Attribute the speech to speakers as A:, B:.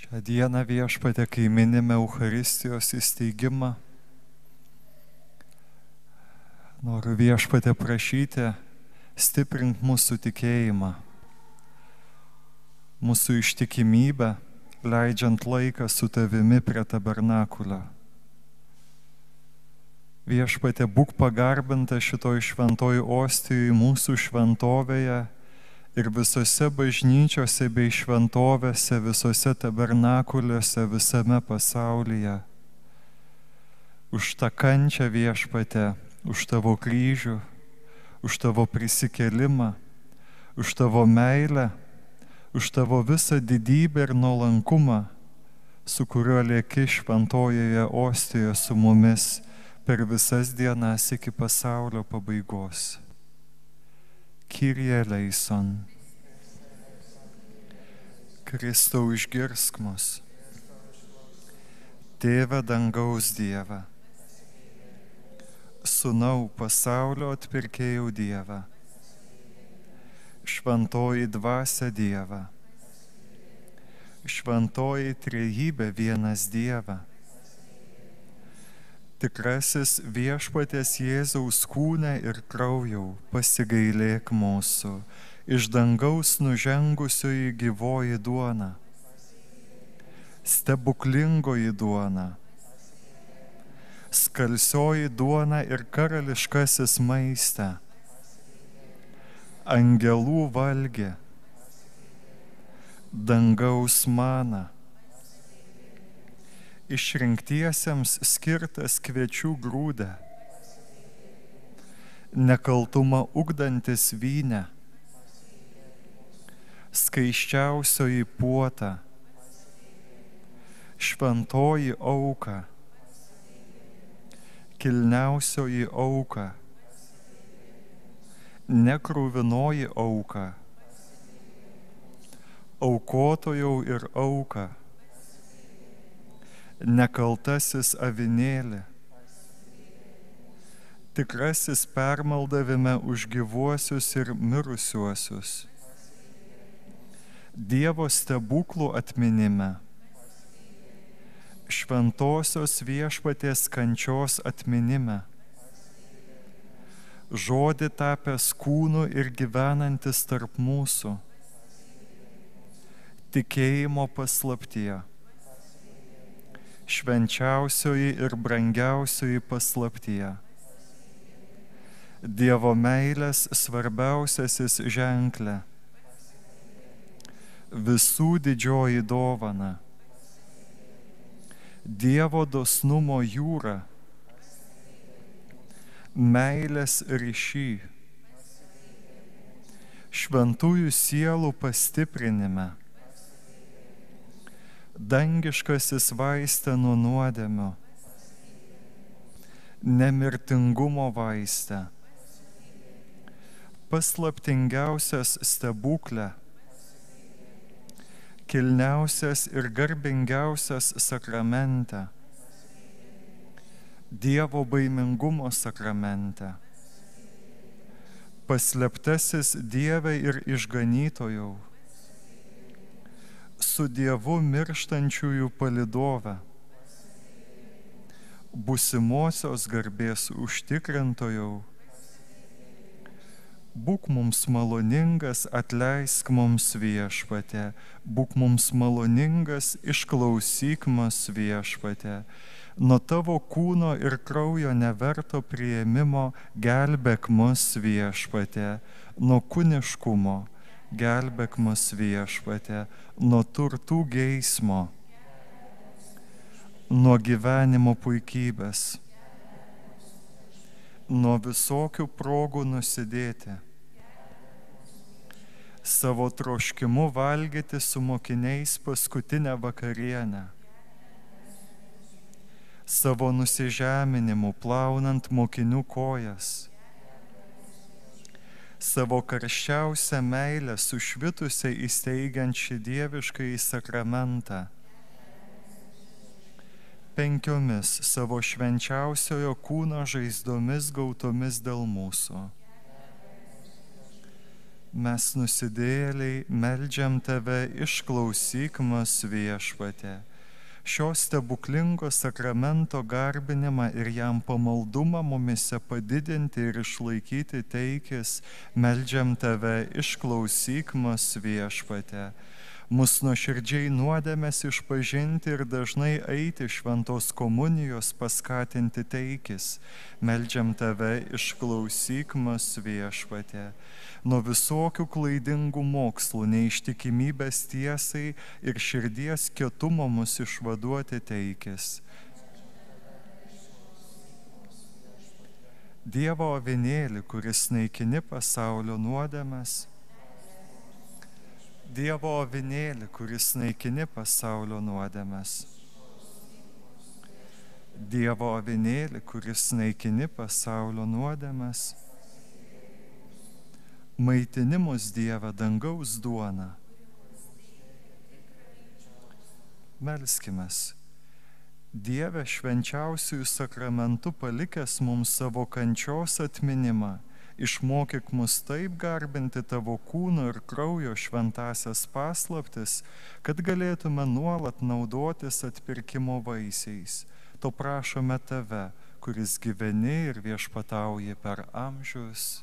A: Šią dieną Viešpatie, kai minime Eucharistijos įsteigimą, noriu Viešpatie prašyti, stiprink mūsų tikėjimą, mūsų ištikimybę, leidžiant laiką su tavimi prie tabernakulio. Viešpatie, būk pagarbinta šitoj šventoj ostijoj mūsų šventovėje ir visose bažnyčiose bei šventovėse, visose tabernakuliuose visame pasaulyje. Už tą kančią, Viešpatie, už tavo kryžių, už tavo prisikėlimą, už tavo meilę, už tavo visą didybę ir nuolankumą, su kuriuo lieki šventojoje ostijoje su mumis per visas dienas iki pasaulio pabaigos. Kyrie eleison. Kristau, išgirsk mus. Tėve dangaus Dieve, Sūnau, pasaulio atpirkėjau Dieve, Šventoji dvasia Dieve, Šventoji trejybė vienas Dieve, tikrasis Viešpaties Jėzaus kūne ir kraujau, pasigailėk mūsų, iš dangaus nužengusioji gyvoji duona, stebuklingoji duona, skalsioji duona ir karališkasis maiste, angelų valgė, dangaus mana, išrinktiesiems skirtas kviečių grūdė, nekaltumą ugdantis vyne, skaiščiausioji puota, šventoji auka, kilniausioji auka, nekruvinoji auka, aukotojau ir auka, nekaltasis avinėlį, tikrasis permaldavime už gyvuosius ir mirusiuosius, Dievo stebuklų atminime, šventosios Viešpaties kančios atminime, žodį tapęs kūnu ir gyvenantis tarp mūsų, tikėjimo paslaptyje, švenčiausioji ir brangiausioji paslaptyje, Dievo meilės svarbiausiasis ženklė, visų didžioji dovana, Dievo dosnumo jūra, meilės ryšy, šventųjų sielų pastiprinime, dangiškasis vaiste nuo nuodėmių, nemirtingumo vaiste, paslaptingiausias stebuklė, kilniausias ir garbingiausias sakramente, Dievo baimingumo sakramente, paslėptasis Dieve ir išganytojau, su Dievu mirštančiųjų palydove, būsimosios garbės užtikrintojau, būk mums maloningas, atleisk mums Viešpatie, būk mums maloningas, išklausyk mus Viešpatie, nuo tavo kūno ir kraujo neverto priėmimo gelbėk mus Viešpatie, nuo kūniškumo gelbėk mus Viešpatie, nuo turtų geismo, nuo gyvenimo puikybės, nuo visokių progų nusidėti, savo troškimu valgyti su mokiniais paskutinę vakarienę, savo nusižeminimu plaunant mokinių kojas, savo karščiausią meilę sušvitusiai įsteigiant šį dieviškąjį sakramentą, 5 savo švenčiausiojo kūno žaizdomis gautomis dėl mūsų, Mes nusidėjėliai meldžiam tave, išklausyk mus, Viešpatie. Šio stebuklingo sakramento garbinimą ir jam pamaldumą mumise padidinti ir išlaikyti teikis, meldžiam tave, išklausyk mus, Viešpatie. Mus nuoširdžiai nuodėmės išpažinti ir dažnai eiti šventos komunijos paskatinti teikis, meldžiam tave, išklausyk mus, Viešpatie. Nuo visokių klaidingų mokslų, neištikimybės tiesai ir širdies kietumo mus išvaduoti teikis. Dievo avinėli, kuris naikini pasaulio nuodėmes, Dievo avinėli, kuris naikini pasaulio nuodėmes, Dievo avinėli, kuris naikini pasaulio nuodėmes, maitini mus, Dieve, dangaus duona. Melskimės. Dieve, švenčiausiųjų sakramentų palikęs mums savo kančios atminimą, išmokyk mus taip garbinti tavo kūno ir kraujo šventasias paslaptis, kad galėtume nuolat naudotis atpirkimo vaisiais. To prašome tave, kuris gyveni ir viešpatauji per amžius.